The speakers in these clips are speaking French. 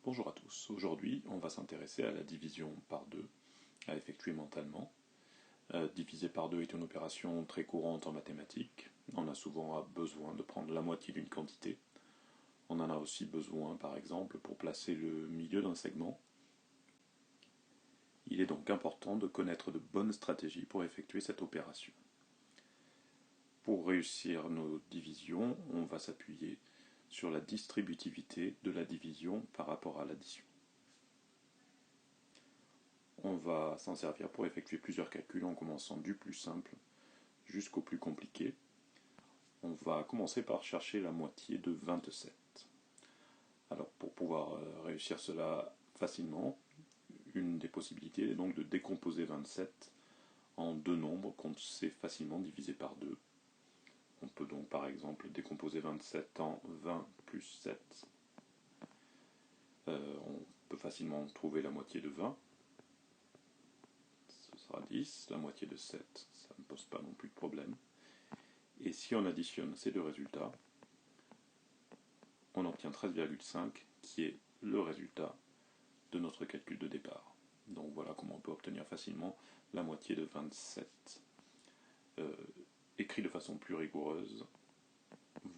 Bonjour à tous, aujourd'hui on va s'intéresser à la division par 2 à effectuer mentalement. Diviser par 2 est une opération très courante en mathématiques. On a souvent besoin de prendre la moitié d'une quantité. On en a aussi besoin par exemple pour placer le milieu d'un segment. Il est donc important de connaître de bonnes stratégies pour effectuer cette opération. Pour réussir nos divisions, on va s'appuyer sur la distributivité de la division par rapport à l'addition. On va s'en servir pour effectuer plusieurs calculs en commençant du plus simple jusqu'au plus compliqué. On va commencer par chercher la moitié de 27. Alors pour pouvoir réussir cela facilement, une des possibilités est donc de décomposer 27 en deux nombres qu'on sait facilement diviser par 2. On peut donc par exemple décomposer 27 en 20 plus 7. On peut facilement trouver la moitié de 20. Ce sera 10. La moitié de 7, ça ne pose pas non plus de problème. Et si on additionne ces deux résultats, on obtient 13,5 qui est le résultat de notre calcul de départ. Donc voilà comment on peut obtenir facilement la moitié de 27. Écrit de façon plus rigoureuse,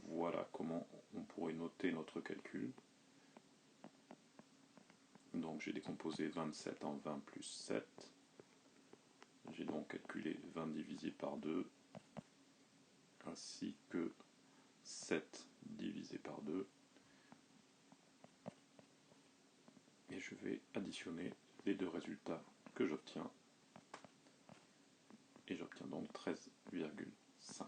voilà comment on pourrait noter notre calcul. Donc j'ai décomposé 27 en 20 plus 7. J'ai donc calculé 20 divisé par 2, ainsi que 7 divisé par 2. Et je vais additionner les deux résultats que j'obtiens. Et j'obtiens donc 13,5.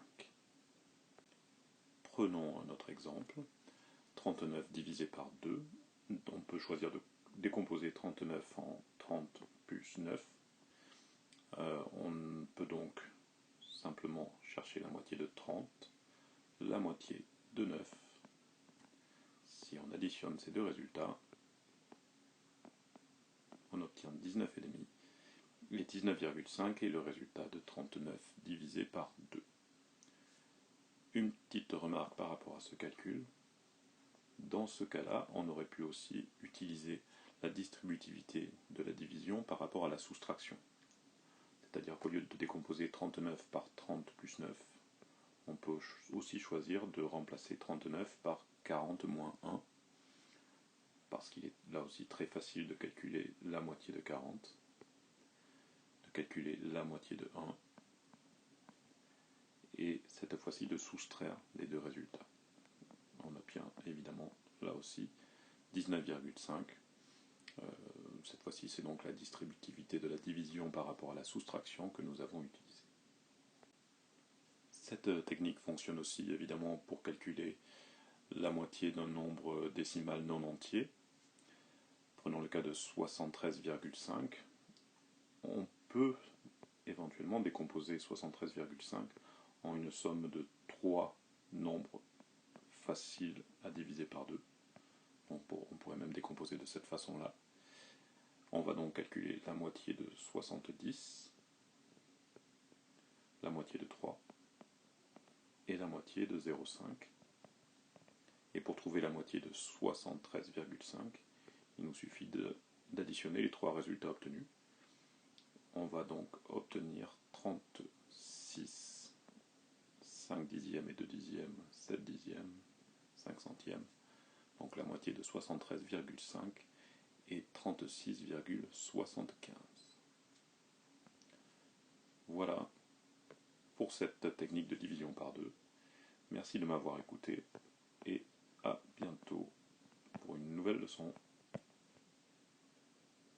Prenons un autre exemple. 39 divisé par 2. On peut choisir de décomposer 39 en 30 plus 9. On peut donc simplement chercher la moitié de 30, la moitié de 9. Si on additionne ces deux résultats, on obtient 19,5. Les 19,5 est le résultat de 39 divisé par 2. Une petite remarque par rapport à ce calcul. Dans ce cas-là, on aurait pu aussi utiliser la distributivité de la division par rapport à la soustraction. C'est-à-dire qu'au lieu de décomposer 39 par 30 plus 9, on peut aussi choisir de remplacer 39 par 40 moins 1, parce qu'il est là aussi très facile de calculer la moitié de 40, de calculer la moitié de 1, et cette fois-ci de soustraire les deux résultats. On obtient évidemment là aussi 19,5. Cette fois-ci, c'est donc la distributivité de la division par rapport à la soustraction que nous avons utilisée. Cette technique fonctionne aussi évidemment pour calculer la moitié d'un nombre décimal non entier. Prenons le cas de 73,5. On peut éventuellement décomposer 73,5 en une somme de 3 nombres faciles à diviser par 2. On pourrait même décomposer de cette façon-là. On va donc calculer la moitié de 70, la moitié de 3 et la moitié de 0,5. Et pour trouver la moitié de 73,5, il nous suffit d'additionner les trois résultats obtenus. On va donc obtenir 36, 5 dixièmes et 2 dixièmes, 7 dixièmes, 5 centièmes. Donc la moitié de 73,5 et 36,75. Voilà pour cette technique de division par 2. Merci de m'avoir écouté et à bientôt pour une nouvelle leçon.